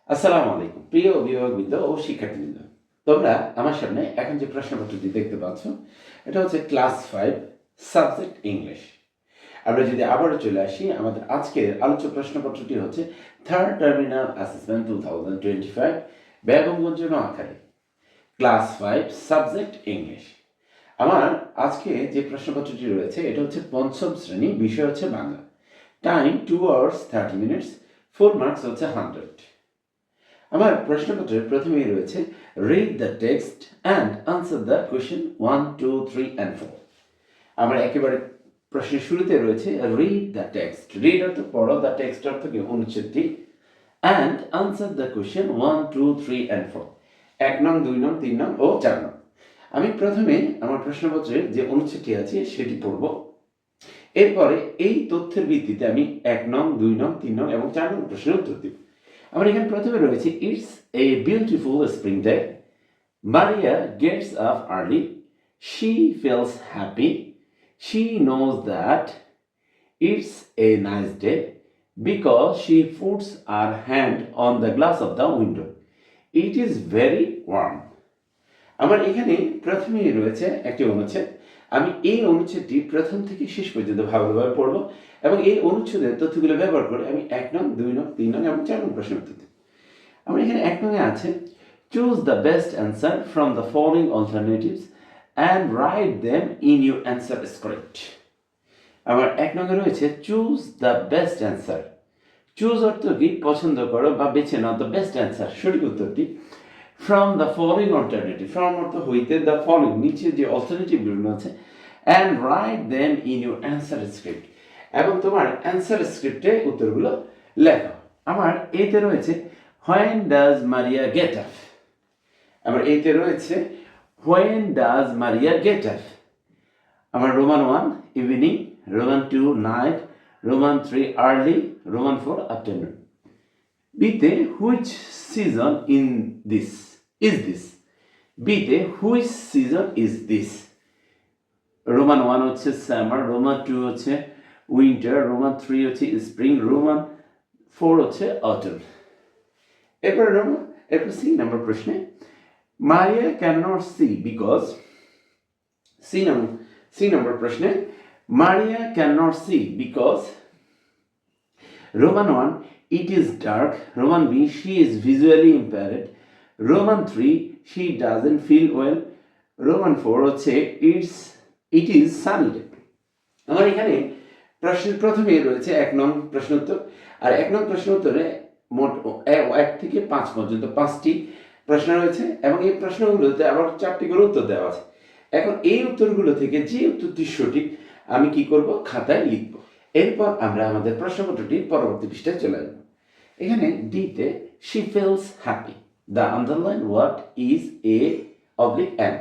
আসসালামু আলাইকুম প্রিয় অভিভাবকবৃন্দ ও শিক্ষার্থীবৃন্দ। তোমরা আমার সামনে এখন যে প্রশ্নপত্রটি দেখতে পাচ্ছ এটা হচ্ছে ক্লাস 5 সাবজেক্ট ইংলিশ। আমরা যদি আবারও চলে আসি, আমাদের আজকের আলোচ্য প্রশ্নপত্রটি হচ্ছে third terminal assessment 2025 Begumganj Noakhali, class 5 subject English. আমার আজকে যে প্রশ্নপত্রটি রয়েছে এটা হচ্ছে পঞ্চম শ্রেণী, বিষয় হচ্ছে Bangla. Time 2 hours 30 minutes, 4 marks হচ্ছে 100। আমার প্রশ্নপত্রের প্রথমেই রয়েছে read the text and answer the question 1, 2, 3 and 4। আমার একেবারে প্রশ্নের শুরুতে রয়েছে রিড দ্য টেক্সট। রিড অর্থ পড়ো, দ্য টেক্সট অর্থ কি অনুচ্ছেদটি, and answer the question 1, 2, 3 and 4। 1 নং, 2 নং, 3 নং ও 4 নং। আমি প্রথমে আমার প্রশ্নপত্রের যে অনুচ্ছেদটি আছে সেটি পড়ব। এরপরে এই তথ্যের ভিত্তিতে আমি 1 নং, 2 নং, 3 নং এবং 4 নং প্রশ্নের উত্তর দিব। আমার এখানে প্রথমে রয়েছে it's a beautiful spring day, Maria gets up early, she feels happy, she knows that it's a nice day because she puts her hand on the glass of the window, it is very warm. আমার এখানে প্রথমেই রয়েছে একটি অনুচ্ছেদ। আমি এই অনুচ্ছেদটি প্রথম থেকে শেষ পর্যন্ত ভালোভাবে পড়ব এবং এই অনুচ্ছেদের তথ্যগুলো ব্যবহার করে আমি 1 নং, 2 নং, 3 নং এবং 4 নং প্রশ্ন উত্তর দেব। আমার এখানে 1 নংয়ে আছে choose the best answer from the following alternatives and write them in your answer script. আমার 1 নংয়ে রয়েছে choose the best answer. Choose অর্থ কি পছন্দ করো বা বেছে নাও, দ্য বেস্ট অ্যান্সার সঠিক উত্তরটি ফ্রম দ্য ফলোইং অল্টারনেটিভ। ফ্রম অর্থ হইতে, দ্য ফলোইং নিচে যে অল্টারনেটিভগুলো আছে, and write them in your answer script এবং তোমার অ্যান্সার স্ক্রিপ্টে উত্তরগুলো লেখো। আমার এতে রয়েছে when does Maria get up. আমার এতে রয়েছে when does Maria get up. আমার Roman 1 evening, Roman 2 night, Roman 3 early, Roman 4 afternoon. বিতে which season in this is this. বিতে which season is this. Roman 1 হচ্ছে সামার, রোমান 2 হচ্ছে winter, Roman 3 হচ্ছে spring, Roman 4 হচ্ছে অটম। এরপর C number প্রশ্নে Maria can not see because. C number প্রশ্নে Maria can not see because. Roman 1 it is dark, Roman B she is visually impaired, Roman 3 she doesn't feel well, Roman 4 হচ্ছে it is sunny day। আমার এখানে প্রশ্নের প্রথমে রয়েছে 1 নং প্রশ্ন উত্তর, আর 1 নং প্রশ্ন উত্তরে মোট 1 থেকে 5 পর্যন্ত 5টি প্রশ্ন রয়েছে এবং এই প্রশ্নগুলোতে আবার 4টি করে উত্তর দেওয়া আছে। এখন এই উত্তরগুলো থেকে যে উত্তরটি সঠিক আমি কি করব, খাতায় লিখব। এরপর আমরা আমাদের প্রশ্নপত্রটির পরবর্তী পৃষ্ঠায় চলে যাব। এখানে ডিতে she feels happy, the underlined word is a oblique n।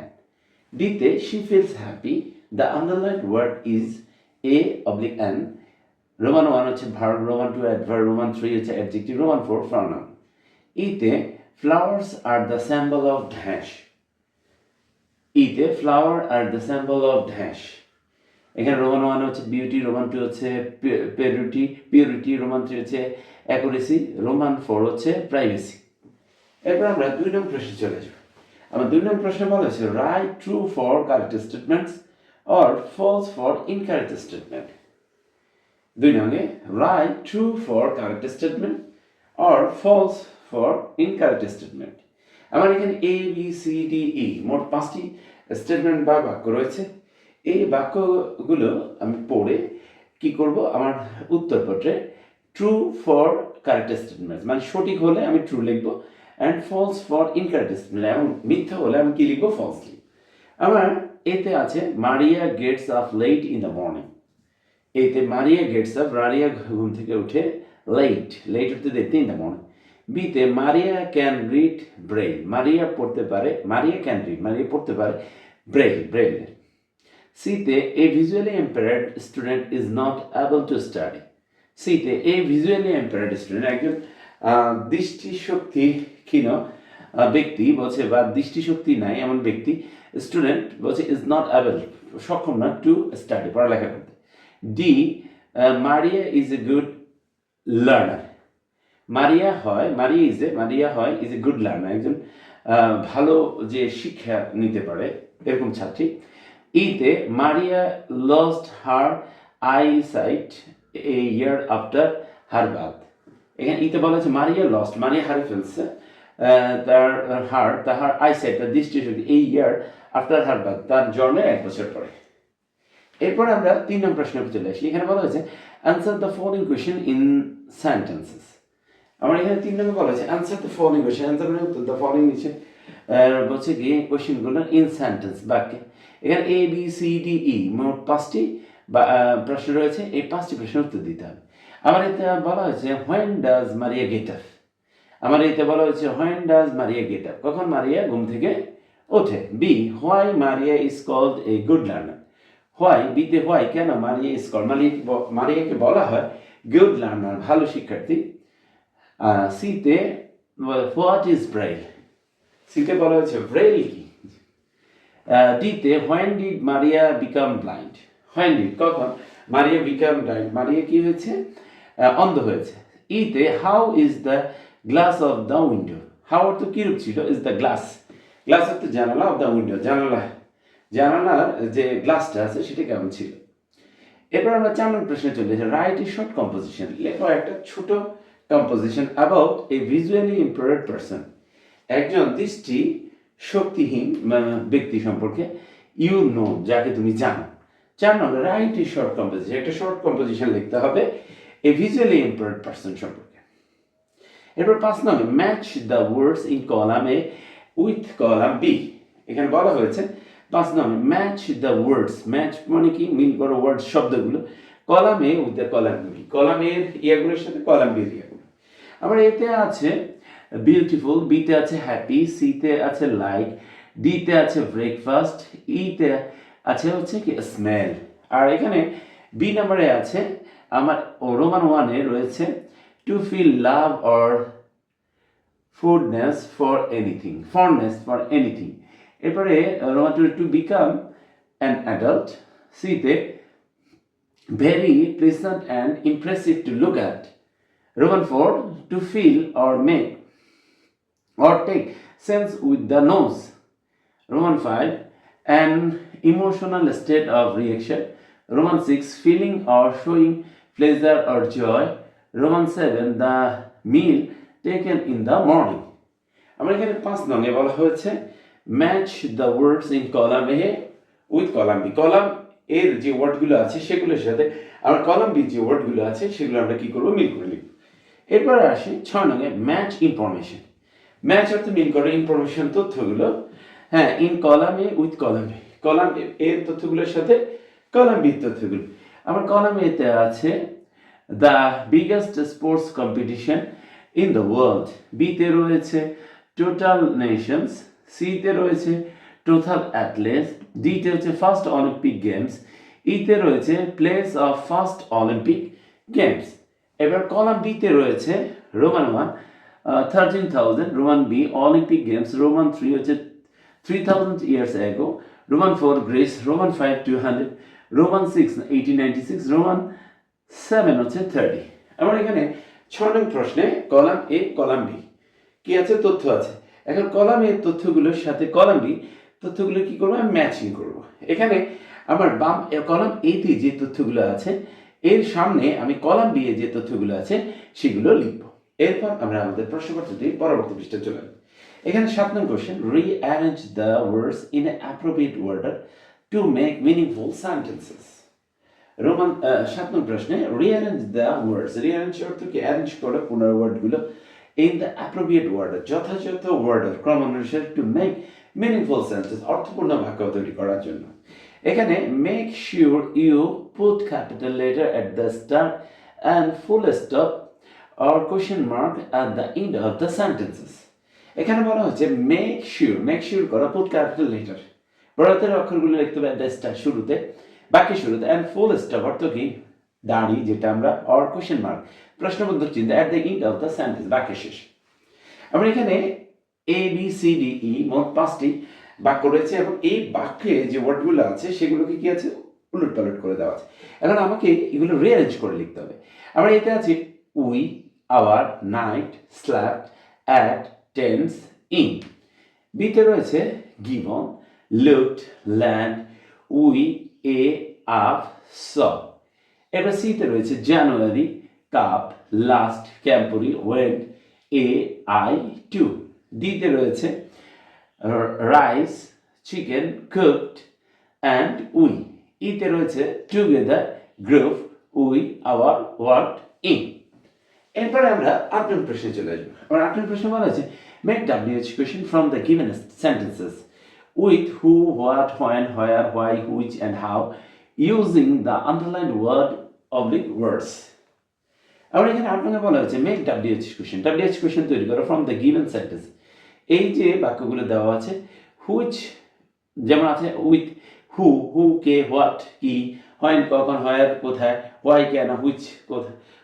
ডিতে she feels happy, the underlined word is a oblique n। Roman 1 হচ্ছে ভার্ব, রোমান 2 অ্যাডভার্ব, রোমান 3 হচ্ছে অ্যাডজেক্টিভ, রোমান 4 প্রনাউন। ইতে flowers are the symbol of dash। ইতে flower are the symbol of dash। এখানে Roman 1 হচ্ছে beauty, Roman 2 হচ্ছে purity, Roman 3 হচ্ছে accuracy, Roman 4 হচ্ছে privacy. এরপর আমরা 2 নং প্রশ্নে চলে যাব। আমার 2 নং প্রশ্নে বলা হয়েছে write true for correct statements or false for incorrect statement. 2 নংয়ে write true for correct statement or false for incorrect statement. আমার এখানে A B C D E মোট 5টি স্টেটমেন্ট বা বাক্য রয়েছে। এই বাক্যগুলো আমি পড়ে কি করব, আমার উত্তরপত্রে ট্রু ফর কারেক্ট স্টেটমেন্ট মানে সঠিক হলে আমি ট্রু লিখবো, and false for incorrect statement এবং মিথ্যা হলে আমি কি লিখবো, ফলস লিখবো। আমার এতে আছে Maria gets up late in the morning. এতে মারিয়া গেটস আপ, মারিয়া ঘুম থেকে উঠে লেট উঠতে দেখতে ইন দ্য মর্নিং। বিতে Maria can read braille, Maria পড়তে পারে, মারিয়া ক্যান রিড মারিয়া পড়তে পারে ব্রেইল। সিতে a visually impaired student is not able to study. সিতে এ ভিজুয়ালি ইম্পেয়ার্ড স্টুডেন্ট একজন দৃষ্টিশক্তিহীন ব্যক্তি বলছে বা দৃষ্টিশক্তি নাই এমন ব্যক্তি, স্টুডেন্ট বলছে ইজ নট এবল সক্ষম না টু স্টাডি পড়ালেখা করতে। Di Maria is a good learner. মারিয়া হয় ইজ এ গুড লার্নার, একজন ভালো যে শিক্ষা নিতে পারে এরকম ছাত্রী। ইতে মারিয়া লস্ট হার আইসাইট এ ইয়ার আফটার হার বার্থ। এখানে ইতে বলা হচ্ছে মারিয়া হারিয়ে ফেলছে তাহার আইসাইট, তার দৃষ্টিশক্তি, এই ইয়ার আফটার হার বার্থ, তার জন্মের 1 বছর পরে। এরপর আমরা 3 নম্বর প্রশ্নে চলে আসি। এখানে বলা হয়েছে answer the following question in sentences. আমার এখানে 3 নম্বর বলা হয়েছে answer the following question, answer মানে উত্তর, দ্য ফলোইং নিচে বলছে কি কোয়েশ্চেনগুলো ইন সেন্টেন্স, বাক্যে। এখানে A B C D E মোট 5টি প্রশ্ন রয়েছে, এই 5টি প্রশ্নের উত্তর দিতে হবে। আমার এতে বলা হয়েছে when does Maria get up. আমার এতে বলা হয়েছে when does Maria get up, কখন মারিয়া ঘুম থেকে ওঠে। B why Maria is called a good learner. Why, বিতে হোয়াই, কেন মারিয়া ইজ কল্ড, মারিয়াকে বলা হয় গুড লার্নার, ভালো শিক্ষার্থী। সিতে হোয়াট ইজ ব্রেইল, সিতে বলা হয়েছে ব্রেইল কি। ডিতে when did Maria become blind, when did, কখন মারিয়া বিকাম ব্লাইন্ড, মারিয়া কি হয়েছে, অন্ধ হয়েছে। ইতে how is the glass of the window, how অর্থ কিরূপ ছিল, ইজ দ্য গ্লাস অর্থ জানালা, অফ দ্য উইন্ডো জানালার যে গ্লাসটা আছে সেটা কেমন ছিল। এরপর আমরা 4 নম্বর প্রশ্নে চলে যাই। রাইট এ শর্ট কম্পোজিশন, লেখো একটা ছোট composition about a visually impaired person, একজন দৃষ্টি শক্তিহীন ব্যক্তি সম্পর্কে, ইউ নো, যাকে তুমি জানো। 4 number write a short composition, একটা শর্ট কম্পোজিশন লিখতে হবে এ ভিজুয়ালি ইম্পেয়ার্ড পারসন সম্পর্কে। এরপর 5 number match the words in column A with column B. এখানে বলা হয়েছে 5 number match the words, match মানে কি মিল করো ওয়ার্ডস শব্দগুলো, column A with the column B, কলামের ইয়াগুলোর সাথে কলাম বির ইয়াগুলো। আবার এতে আছে বিউটিফুল, বিতে আছে হ্যাপি, সিতে আছে লাইক, ডিতে আছে ব্রেকফাস্ট, ইতে আছে হচ্ছে কি স্মেল। আর এখানে বি নম্বরে আছে আমার রোমান 1-এ রয়েছে to feel love or fondness for anything। এরপরে Roman 2 to become an adult, সিতে very pleasant and impressive to look at, Roman 4 to feel or make or take sense with the nose, Roman 5 an emotional state of reaction, Roman 6 feeling or showing pleasure or joy, Roman 7 the meal taken in the morning। আমরা এখানে 5 নঙ্গে বলা হয়েছে match the words in column A with column B, column এর যে ওয়ার্ডগুলো আছে সেগুলোর সাথে আমার কলাম বি যে ওয়ার্ডগুলো আছে সেগুলো আমরা কি করবো, মিল করে লিখব। এরপরে আসি 6 নঙ্গে ম্যাচ ইনফরমেশন। ম্যাচ অর্থ মিল করে ইনফরমেশন তথ্যগুলো, হ্যাঁ, in column A with column B, column এর তথ্যগুলোর সাথে কলাম বির তথ্যগুলো। আমার কলাম এতে আছে the biggest sports competition in the world, বিতে রয়েছে টোটাল নেশনস, সিতে রয়েছে টোটাল অ্যাথলেটস, ডিতে হচ্ছে ফার্স্ট অলিম্পিক গেমস, ইতে রয়েছে place of first Olympic games. এবার কলাম বিতে রয়েছে Roman 1 13,000, Roman B Olympic games, Roman 3 হচ্ছে 3,000 years ago, Roman 4 Greece, Roman 5 200, Roman 6 1896, Roman 7 হচ্ছে 30। আমার এখানে 6 নং প্রশ্নে কলাম এ কলাম বি কি আছে, তথ্য আছে। এখন কলাম এর তথ্যগুলোর সাথে কলাম বি তথ্যগুলো কি করবো, আমি ম্যাচিং করব। এখানে আমার বাম কলাম এতে যে তথ্যগুলো আছে এর সামনে আমি কলাম বি এ যে তথ্যগুলো আছে সেগুলো লিখব। এরপর আমরা আমাদের প্রশ্নপত্রটি পরবর্তী পৃষ্ঠায় চলে যাব। এখানে 7 নং question rearrange the words in appropriate order to make meaningful sentences. Roman 7 নং প্রশ্নে রিঅ্যারেঞ্জ দ্য ওয়ার্ডস, রিঅ্যারেঞ্জ অর্থ কি অ্যারেঞ্জ করা পুনর্ওয়ার্ডগুলো ইন দ্য অ্যাপ্রোপ্রিয়েট অর্ডার, যথাযথ ওয়ার্ডার ক্রমানুসারে টু মেক মিনিংফুল সেন্টেন্স, অর্থপূর্ণ বাক্য তৈরি করার জন্য। এখানে make sure you put capital letter at the start and full stop or question mark at the end of the sentences। এখানে বলা হচ্ছে মেক শিওর করা, পুট ক্যাপিটাল লেটার বড় হাতের অক্ষরগুলো লিখতে হবে at the start শুরুতে, বাক্যের শুরুতে, and full stop অর্থ কি দাঁড়ি যেটা আমরা, or question mark প্রশ্নবোধক চিহ্ন at the end of the sentence বাক্যের শেষ। আমরা এখানে A B C D E মোট 5টি বাক্য রয়েছে এবং এই বাক্যে যে ওয়ার্ডগুলো আছে সেগুলোকে কি আছে উলট পালট করে দেওয়া আছে। এখন আমাকে এগুলো রিঅ্যারেঞ্জ করে লিখতে হবে। আমরা এতে আছে we, our night slept at tents in. বিতে রয়েছে given, looked, land, we, a, up, saw. এবার সিতে রয়েছে January, cup, last, camporee, went, a, I, to. ডিতে রয়েছে rice, chicken, cooked, and we. ইতে রয়েছে together, group, we, our, worked, in. এরপরে আমরা 8 নম্বর প্রশ্নে চলে আসবো। আমার 8 নম্বর প্রশ্ন বলা হয়েছে make WH question from the given sentences with who, what, when, where, why, which, and how using the underlined word oblique words. আমরা এখানে আপনাকে বলা হয়েছে make WH question. WH question তৈরি করো from the given sentence. এই যে বাক্যগুলো দেওয়া আছে which যেমন আছে with who কে, what কি, when কখন, where কোথায়, why কেন,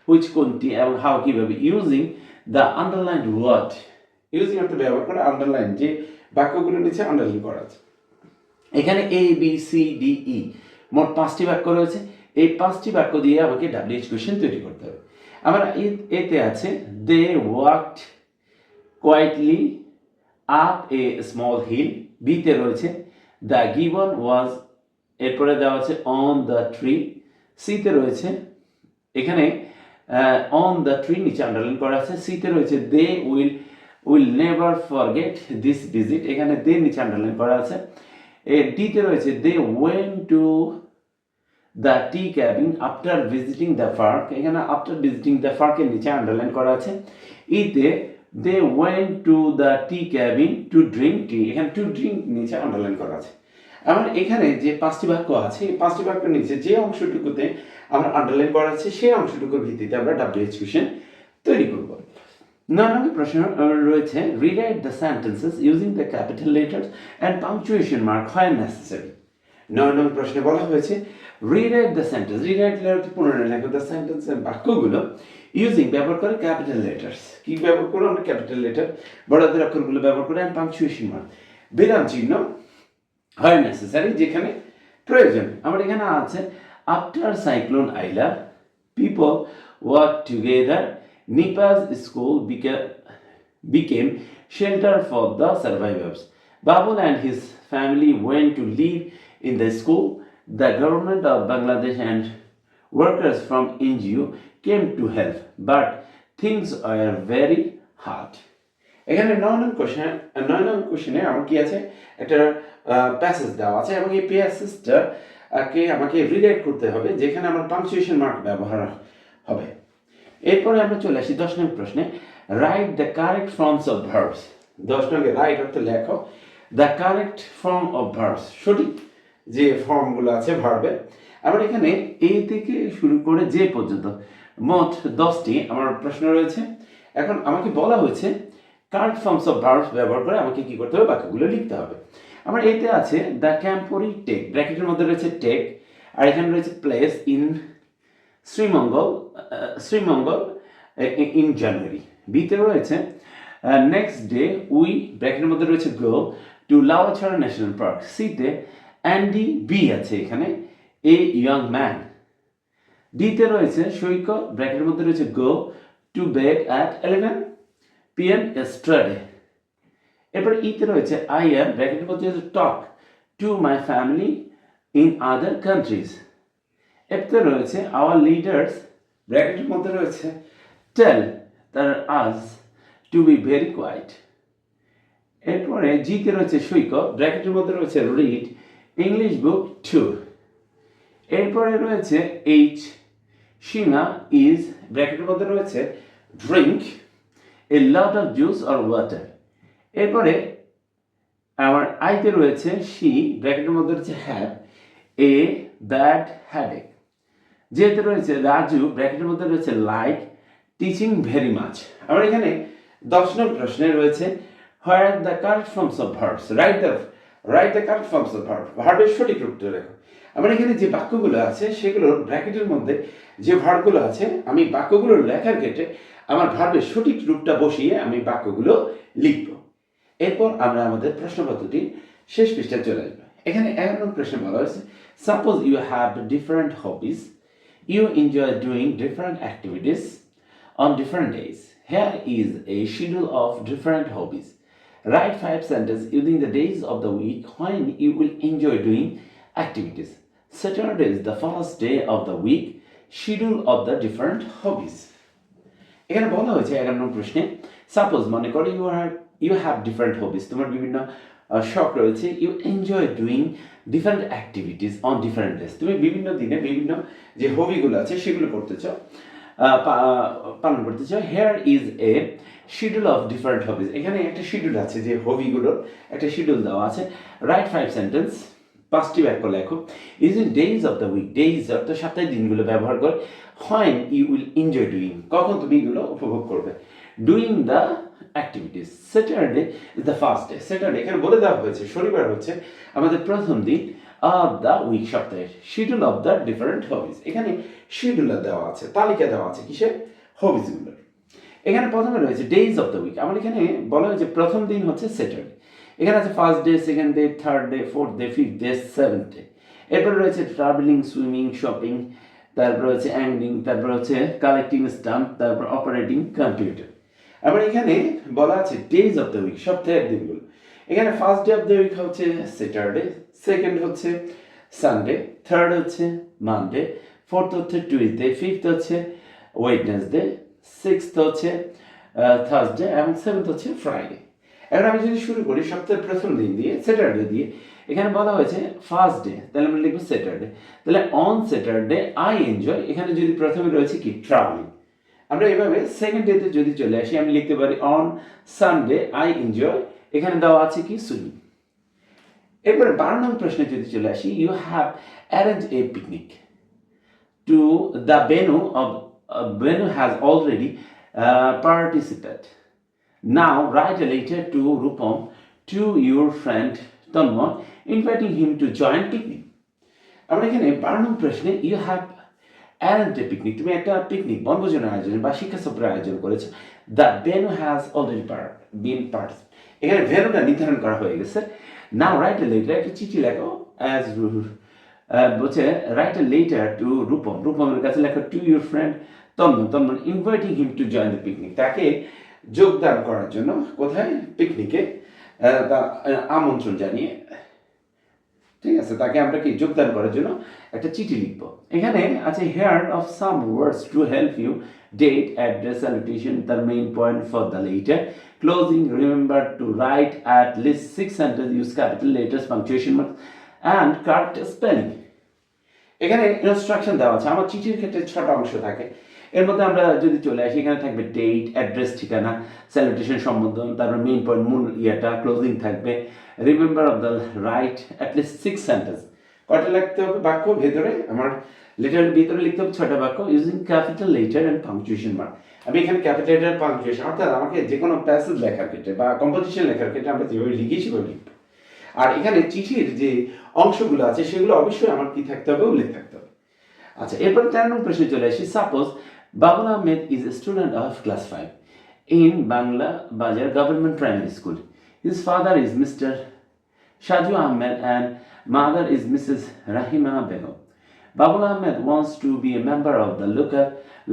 which কোনটি এবং how কিভাবে using the underlined word. Using একটা ব্যবহার করে আন্ডারলাইন যে বাক্যগুলো নিচে আন্ডারলাইন করা আছে। এখানে A B C D E মোট 5টি বাক্য রয়েছে। এই 5টি বাক্য দিয়ে আমাকে WH কোয়েশ্চেন তৈরি করতে হবে। আমরা এতে আছে দে walked quietly up a small hill. বিতে রয়েছে দ্য গিভন ওয়াজ, এরপরে দেওয়া আছে অন দ্য ট্রি। সিতে রয়েছে এখানে অন দ্য ট্রি নিচে আন্ডারলাইন করা আছে। সিতে রয়েছে they will never forget this visit, এখানে দে নিচে আন্ডারলাইন করা আছে। ডিতে রয়েছে they went to the tea cabin after visiting the park, এখানে আফটার ভিজিটিং দ্য পার্কের নিচে আন্ডারলাইন করা আছে। ইতে they went to the tea cabin to drink tea, এখানে টু ড্রিঙ্ক নিচে আন্ডারলাইন করা আছে। আমার এখানে যে 5টি বাক্য আছে এই 5টি বাক্যের নিচে যে অংশটুকুতে আমরা আন্ডারলাইন করা আছে সেই অংশটুকুর ভিত্তিতে আমরা WH কোয়েশ্চেন তৈরি করব। 9 নম্বর প্রশ্ন রয়েছে rewrite the sentences using the capital letters and punctuation mark when necessary. 9 নম্বর প্রশ্নে বলা হয়েছে rewrite the sentence, rewrite letter পুনরায় লেখো দ্য সেন্টেন্সের বাক্যগুলো ইউজিং ব্যবহার করে ক্যাপিটাল লেটার্স। কি ব্যবহার করো আমরা? ক্যাপিটাল লেটার, বড়দের অক্ষরগুলো ব্যবহার করে অ্যান্ড পাংচুয়েশন মার্ক, বিরাম চিহ্ন হয় নেসেসারি যেখানে প্রয়োজন। আমার এখানে আছে after cyclone Aila people work together, নিপাস school became shelter for the survivors. Babul and his family went to live in the school. The government of Bangladesh and workers from NGO came to help, but things were very hard. এখানে 9 নম্বর কোশ্চেনে আমার কি আছে একটা passage দেওয়া আছে এবং এই প্যাসেজটা আমাকে রিরাইট করতে হবে যেখানে আমার পাংচুয়েশন মার্ক ব্যবহার হবে। এরপরে আমরা চলে আসি 10 নম্বর প্রশ্নে write the correct forms of verbs. 10 নম্বরে রাইট অর্থ লেখো the correct form of verbs, সঠিক যে ফর্মগুলো আছে ভার্বের। আমার এখানে এ থেকে শুরু করে যে পর্যন্ত মোট 10টি আমার প্রশ্ন রয়েছে। এখন আমাকে বলা হয়েছে কারেক্ট ফর্মস অফ ভার্বস ব্যবহার করে আমাকে কি করতে হবে? বাক্যগুলো লিখতে হবে। আমার এতে আছে দ্য ক্যাম্পরি টেক, ব্র্যাকেটের মধ্যে রয়েছে টেক, আর এখানে রয়েছে place in Sreemangal in January. বিতে রয়েছে নেক্সট ডে উই, ব্র্যাকেটের মধ্যে রয়েছে go to Lawachara national park. সিতে অ্যান্ডি বি আছে এখানে এ ইয়ং ম্যান। ডিতে রয়েছে সৈকত, ব্র্যাকেটের মধ্যে রয়েছে go to bed at 11 PM yesterday। এরপর ইতে রয়েছে আই এম, ব্র্যাকেটের মধ্যে রয়েছে talk to my family in other countries. এতে রয়েছে আওয়ার লিডার্স, ব্র্যাকেটের মধ্যে রয়েছে টেল তার us to be very quiet. এরপরে জিতে রয়েছে সৈকত, ব্র্যাকেটের মধ্যে রয়েছে রিড ইংলিশ বুক টু। এরপরে রয়েছে এইচ সীমা ইজ, ব্র্যাকেটের মধ্যে রয়েছে drink a lot of juice or water. এরপরে আমার আইতে রয়েছে শি, ব্র্যাকেটের মধ্যে রয়েছে হ্যাভ এ ব্যাড হ্যাডেক। যেতে রয়েছে রাজু, ব্র্যাকেটের মধ্যে রয়েছে লাইক টিচিং ভেরি মাচ। আমার এখানে 10 নম্বর প্রশ্নে রয়েছে where the correct forms of verbs, write the correct forms of verb, ভার্বের সঠিক রূপটা লেখো। আমার এখানে যে বাক্যগুলো আছে সেগুলোর ব্র্যাকেটের মধ্যে যে ভার্বগুলো আছে আমি বাক্যগুলো লেখার ক্ষেত্রে আমার ভার্বের সঠিক রূপটা বসিয়ে আমি বাক্যগুলো লিখব। এরপর আমরা আমাদের প্রশ্নপত্রটি শেষ পৃষ্ঠায় চলে আসবো। এখানে 11 নম্বর প্রশ্ন বলা হয়েছে suppose you have different hobbies, you enjoy doing different activities on different days. Here is a schedule of different hobbies. Write 5 sentences using the days of the week when you will enjoy doing activities. Saturday is the first day of the week. Schedule of the different hobbies. এখানে বলা হয়েছে 11 নম্বর প্রশ্নে, suppose মনে করো you have different হবিস, তোমার বিভিন্ন শখ রয়েছে, you enjoy doing different activities on different days, তুমি বিভিন্ন দিনে বিভিন্ন যে হবিগুলো আছে সেগুলো করতে চাও, পালন করতে চাও। Here is a schedule of different hobbies, এখানে একটা শিডিউল আছে যে হবিগুলোর একটা শিডিউল দেওয়া আছে। রাইট 5 সেন্টেন্স, 5টি বাক্য লেখো using days of the week, days অর্থাৎ সপ্তাহের দিনগুলো ব্যবহার করে when you will enjoy doing, কখন তুমি এগুলো উপভোগ করবে। doing the activities. Saturday is the first day. Saturday এখানে বলে দেওয়া হয়েছে শনিবার হচ্ছে আমাদের প্রথম দিন of the week, সপ্তাহের। schedule of the different hobbies, এখানে শিডিউল দেওয়া আছে, তালিকা দেওয়া আছে কিসের, হবিসগুলোর। এখানে প্রথমে রয়েছে ডেইজ অফ দ্য উইক, আমার এখানে বলা হয়েছে প্রথম দিন হচ্ছে স্যাটারডে, এখানে আছে first day, second day, third day, fourth day, fifth day, seventh day. এরপর রয়েছে ট্রাভেলিং, সুইমিং, শপিং, তারপর হচ্ছে অ্যাংলিং, তারপর হচ্ছে কালেক্টিং স্টাম্প, তারপর অপারেটিং কম্পিউটার। আবার এখানে বলা আছে ডেজ অফ দ্য উইক, সপ্তাহের দিনগুলো। এখানে first day of the week হচ্ছে স্যাটারডে, সেকেন্ড হচ্ছে সানডে, থার্ড হচ্ছে মানডে, ফোর্থ হচ্ছে টুইসডে, ফিফথ হচ্ছে ওয়েডনেসডে, সিক্সথ হচ্ছে থার্সডে এবং সেভেন্থ হচ্ছে ফ্রাইডে। এখন আমি যদি শুরু করি সপ্তাহের প্রথম দিন দিয়ে, স্যাটারডে দিয়ে, এখানে বলা হয়েছে ফার্স্ট ডে, তাহলে আমরা লিখবো স্যাটারডে। তাহলে অন স্যাটারডে আই এনজয়, এখানে যদি প্রথমে রয়েছে কি ট্রাভেলিং, আমরা এভাবে সেকেন্ড ডেতে যদি চলে আসি আমি লিখতে পারি অন সানডে আই এনজয়, এখানে দেওয়া আছে কি সুইমিং। এরপরে 12 নম্বর প্রশ্নে যদি চলে আসি, you have arrange a picnic to the venue has already participated. Now write a letter to Rupam to your friend Tanmoy inviting him to join picnic. আমরা এখানে 12 নম্বর প্রশ্নে you have arranged a picnic, তুমি একটা picnic বনভোজনের আয়োজন বা শিক্ষা সফরের আয়োজন করেছো। The venue has already been participate, এখানে ভেন্যুটা নির্ধারণ করা হয়ে গেছে। নাও রাইট এ লেটার, একটা চিঠি লেখো অ্যাজ বলছে write a letter to Rupam, রূপমের কাছে লেখো to your friend Tanmoy inviting him to join the picnic, তাকে যোগদান করার জন্য কোথায়, পিকনিকে আমন্ত্রণ জানিয়ে, ঠিক আছে, তাকে আমরা কি যোগদান করার জন্য একটা চিঠি লিখবো। এখানে আছে here of some words to help you, date, address, salutation, তার main point for the letter, closing, remember to write at least 6 sentence, use capital letters, punctuation marks and correct spelling. এখানে ইনস্ট্রাকশন দেওয়া আছে, আমার চিঠির ক্ষেত্রে 6টা অংশ থাকে, এর মধ্যে আমরা যদি চলে আসি এখানে থাকবে ডেট, অ্যাড্রেস, ঠিকানা, স্যালুটেশন, সম্বোধন, তারপর মেইন পয়েন্ট, মূল ইয়েটা, ক্লোজিং থাকবে, remember of the right at least 6 sentence, কয়টা লিখতে হবে বাক্য ভেতরে, আমার লেটারের ভিতরে লিখতে হবে 6টা বাক্য, using capital letter and punctuation mark. আমি এখানে ক্যাপিটাল লেটার, পাংচুয়েশন, অর্থাৎ আমাকে যে কোনো প্যাসেজ লেখার ক্ষেত্রে বা কম্পোজিশন লেখার ক্ষেত্রে আমরা যেভাবে লিখি সেভাবে লিখবো। আর এখানে চিঠির যে অংশগুলো আছে সেগুলো অবশ্যই আমার কি থাকতে হবে, উল্লেখ থাকতে হবে। আচ্ছা, এরপর 13 নম্বর প্রশ্নে চলে আসি। Suppose Babul Ahmed is a student of class 5 in Bangla Bajar Government Primary School. His father is Mr. Shaju Ahmed and mother is Mrs. Rahima Begum. Babul Ahmed wants to be a member of the local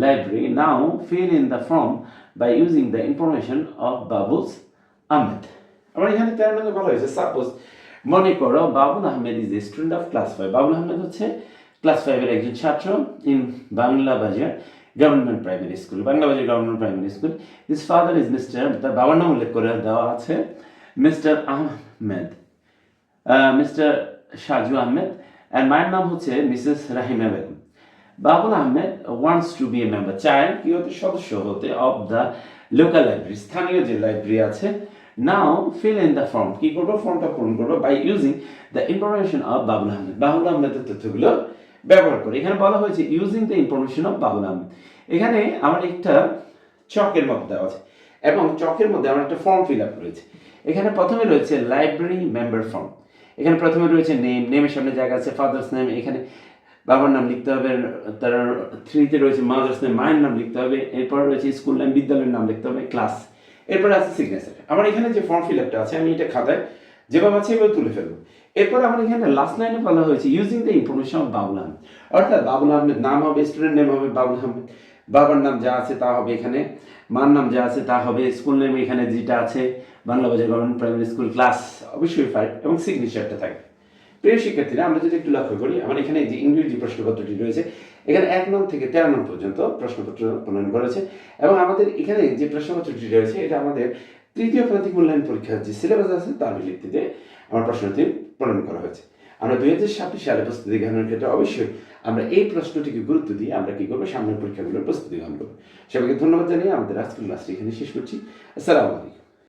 library. Now fill in the form by using the information of Babul Ahmed. আমরা এখানে 13 নম্বরে বলা হয়েছে suppose মনে করো Babul Ahmed is a student of class 5, Babul Ahmed হচ্ছে class 5 এর একজন ছাত্র in Bangla Bazar government primary school, Bangla Bazar government primary school. His father is Mr, তার বাবার নাম উল্লেখ করে দেওয়া আছে Mr Ahmed, Mr Saju Ahmed, and মায়ের নাম হচ্ছে Mrs Rahima Begum. Babul Ahmed wants to be a member, চায় কি হতে, সদস্য হতে, অফ দ্য লোকাল লাইব্রেরি, স্থানীয় যে লাইব্রেরি আছে। Now fill in the form, কি করবো, ফর্মটা পূরণ করবো by using the information of Babul Ahmed, Babul আহমেদের তথ্যগুলো ব্যবহার করে। এখানে বলা হয়েছে using the information of Babul Ahmed, এখানে আমার একটা চকের মধ্যে দেওয়া আছে এবং চকের মধ্যে আমার একটা ফর্ম ফিল আপ রয়েছে। এখানে প্রথমে রয়েছে লাইব্রেরি মেম্বার ফর্ম, এখানে প্রথমে রয়েছে নেম, নেমের সামনে জায়গা আছে ফাদার্স নেম, এখানে বাবার নাম লিখতে হবে, তার 3তে রয়েছে মাদার্স নেম, মায়ের নাম লিখতে হবে, এরপর রয়েছে স্কুল নেম, বিদ্যালয়ের নাম লিখতে হবে, ক্লাস, এরপর আছে সিগনেচার। আমার এখানে যে ফর্ম ফিল আপটা আছে আমি এটা খাতায় যেভাবে আছে এভাবে তুলে ফেলবো। এরপর আমার এখানে লাস্ট লাইনে বলা হয়েছে using the information of Babul Ahmed, অর্থাৎ বাবুল আহমেদ নাম হবে, স্টুডেন্ট নেম হবে বাবুল আহমেদ, বাবার নাম যা আছে তা হবে এখানে, মার নাম যা আছে তা হবে, স্কুল নেম এখানে যেটা আছে Bangla Bazar government primary school, class অবশ্যই 5 এবং সিগনেচারটা থাকবে। প্রিয় শিক্ষার্থীরা, আমরা যদি একটু লক্ষ্য করি, আমার এখানে যে ইংরেজি প্রশ্নপত্রটি রয়েছে এখানে 1 নং থেকে 13 নং পর্যন্ত প্রশ্নপত্র প্রণয়ন করেছে এবং আমাদের এখানে যে প্রশ্নপত্রটি রয়েছে এটা আমাদের তৃতীয় প্রান্তিক মূল্যায়ন পরীক্ষার যে সিলেবাস আছে তার ভিত্তিতে আমার প্রশ্নটি প্রণয়ন করা হয়েছে। আমরা 2026 সালে প্রস্তুতি গ্রহণের ক্ষেত্রে অবশ্যই আমরা এই প্রশ্নটিকে গুরুত্ব দিয়ে আমরা কি করবো, সামনের পরীক্ষাগুলোর প্রস্তুতি গ্রহণ করবো। সবাইকে ধন্যবাদ জানিয়ে আমাদের আজকের ক্লাসটি এখানে শেষ করছি। আসসালামু আলাইকুম।